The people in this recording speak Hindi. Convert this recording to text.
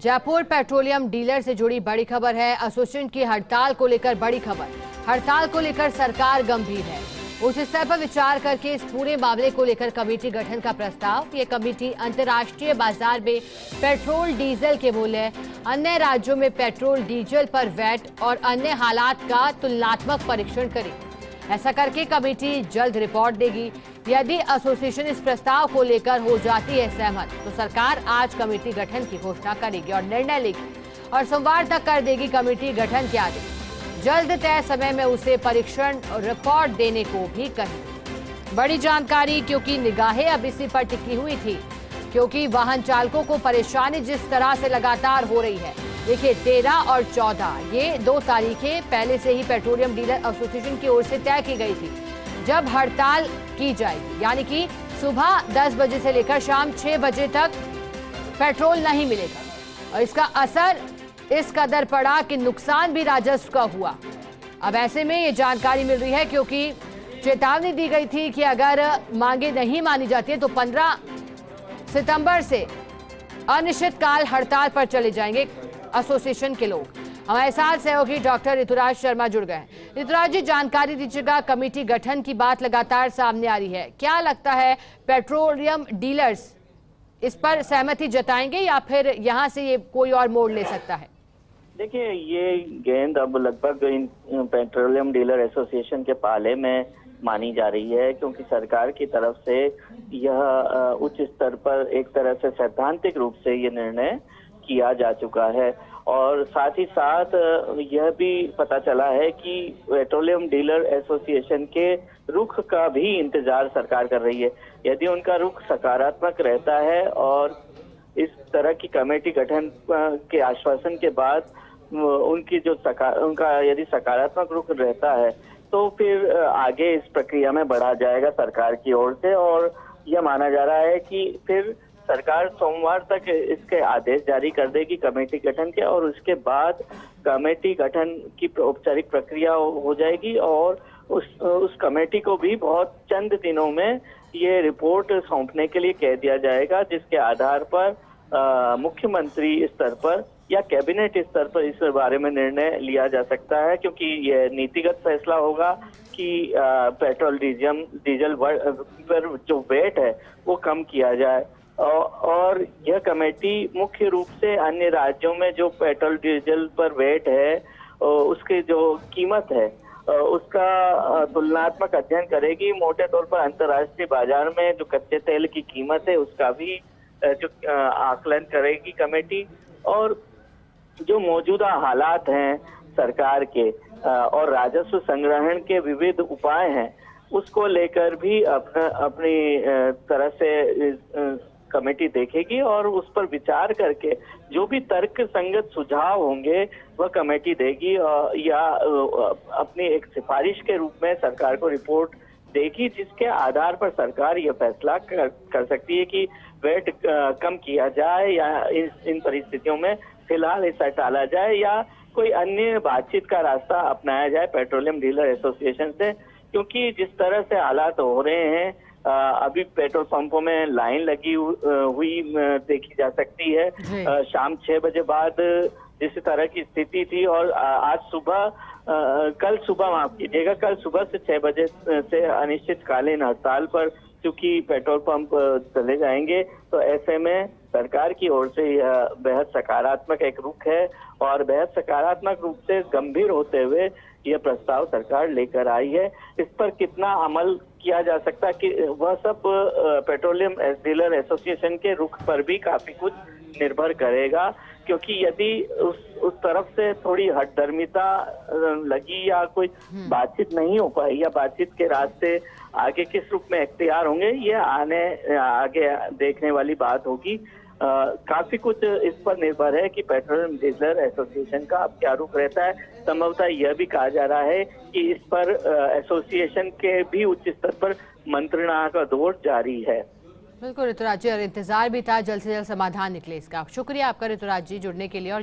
जयपुर पेट्रोलियम डीलर से जुड़ी बड़ी खबर है। एसोसिएशन की हड़ताल को लेकर बड़ी खबर। हड़ताल को लेकर सरकार गंभीर है। उच्च स्तर पर विचार करके इस पूरे मामले को लेकर कमेटी गठन का प्रस्ताव। ये कमेटी अंतर्राष्ट्रीय बाजार में पेट्रोल डीजल के मूल्य, अन्य राज्यों में पेट्रोल डीजल पर वैट और अन्य हालात का तुलनात्मक परीक्षण करेगी। ऐसा करके कमेटी जल्द रिपोर्ट देगी। यदि एसोसिएशन इस प्रस्ताव को लेकर हो जाती है सहमत, तो सरकार आज कमेटी गठन की घोषणा करेगी और निर्णय लेगी और सोमवार तक कर देगी कमेटी गठन के आदेश। जल्द तय समय में उसे परीक्षण रिपोर्ट देने को भी कहेगी। बड़ी जानकारी, क्योंकि निगाहें अब इसी पर टिकी हुई थी, क्योंकि वाहन चालकों को परेशानी जिस तरह से लगातार हो रही है। देखिए, 13 और 14 ये 2 तारीखें पहले से ही पेट्रोलियम डीलर एसोसिएशन की ओर से तय की गई थी, जब हड़ताल की जाएगी, यानी कि सुबह 10 बजे से लेकर शाम 6 बजे तक पेट्रोल नहीं मिलेगा। और इसका असर इस कदर पड़ा कि नुकसान भी राजस्व का हुआ। अब ऐसे में ये जानकारी मिल रही है, क्योंकि चेतावनी दी गई थी कि अगर मांगे नहीं मानी जाती है तो 15 सितंबर से अनिश्चितकाल हड़ताल पर चले जाएंगे एसोसिएशन के लोग। हमारे साथ सहयोगी डॉक्टर ऋतुराज शर्मा जुड़ गए हैं। ऋतुराज जी, जानकारी दीजिएगा। कमेटी गठन की बात लगातार सामने आ रही है, क्या लगता है पेट्रोलियम डीलर्स इस पर सहमति जताएंगे या फिर यहां से ये कोई और मोड़ ले सकता है? देखिए, ये गेंद अब लगभग इन पेट्रोलियम डीलर एसोसिएशन के पाले में मानी जा रही है, क्योंकि सरकार की तरफ से यह उच्च स्तर पर एक तरह से सैद्धांतिक रूप से ये निर्णय किया जा चुका है। और साथ ही साथ यह भी पता चला है कि पेट्रोलियम डीलर एसोसिएशन के रुख का भी इंतजार सरकार कर रही है। यदि उनका रुख सकारात्मक रहता है और इस तरह की कमेटी गठन के आश्वासन के बाद उनकी जो उनका यदि सकारात्मक रुख रहता है, तो फिर आगे इस प्रक्रिया में बढ़ा जाएगा सरकार की ओर से। और यह माना जा रहा है कि फिर सरकार सोमवार तक इसके आदेश जारी कर देगी कमेटी गठन के, और उसके बाद कमेटी गठन की औपचारिक प्रक्रिया हो जाएगी और उस कमेटी को भी बहुत चंद दिनों में ये रिपोर्ट सौंपने के लिए कह दिया जाएगा, जिसके आधार पर मुख्यमंत्री स्तर पर या कैबिनेट स्तर पर इस बारे में निर्णय लिया जा सकता है, क्योंकि यह नीतिगत फैसला होगा कि पेट्रोल डीजल पर जो वेट है वो कम किया जाए। और यह कमेटी मुख्य रूप से अन्य राज्यों में जो पेट्रोल डीजल पर वेट है उसकी जो कीमत है उसका तुलनात्मक अध्ययन करेगी। मोटे तौर पर अंतर्राष्ट्रीय बाजार में जो कच्चे तेल की कीमत है उसका भी जो आकलन करेगी कमेटी, और जो मौजूदा हालात हैं सरकार के और राजस्व संग्रहण के विविध उपाय हैं, उसको लेकर भी अपनी तरह से कमेटी देखेगी और उस पर विचार करके जो भी तर्क संगत सुझाव होंगे वह कमेटी देगी या अपनी एक सिफारिश के रूप में सरकार को रिपोर्ट देगी, जिसके आधार पर सरकार यह फैसला कर सकती है कि वेट कम किया जाए या इन परिस्थितियों में फिलहाल इसे टाला जाए या कोई अन्य बातचीत का रास्ता अपनाया जाए पेट्रोलियम डीलर एसोसिएशन से। क्योंकि जिस तरह से हालात हो रहे हैं, अभी पेट्रोल पंपों में लाइन लगी हुई देखी जा सकती है। शाम 6 बजे बाद जिस तरह की स्थिति थी, और आज सुबह कल सुबह से 6 बजे से अनिश्चितकालीन हड़ताल पर चूंकि पेट्रोल पंप चले जाएंगे, तो ऐसे में सरकार की ओर से यह बेहद सकारात्मक एक रुख है और बेहद सकारात्मक रूप से गंभीर होते हुए यह प्रस्ताव सरकार लेकर आई है। इस पर कितना अमल किया जा सकता है कि वह सब पेट्रोलियम डीलर एसोसिएशन के रुख पर भी काफी कुछ निर्भर करेगा, क्योंकि यदि उस तरफ से थोड़ी हठधर्मिता लगी या कोई बातचीत नहीं हो पाई या बातचीत के रास्ते आगे किस रूप में इख्तियार होंगे, ये आगे देखने वाली बात होगी। काफी कुछ इस पर निर्भर है कि पेट्रोलियम डीलर एसोसिएशन का अब क्या रुख रहता है। संभवतः यह भी कहा जा रहा है कि इस पर एसोसिएशन के भी उच्च स्तर पर मंत्रणा का दौर जारी है। बिल्कुल ऋतुराज जी, और इंतजार भी था जल्द से जल्द समाधान निकले इसका। शुक्रिया आपका ऋतुराज जी जुड़ने के लिए और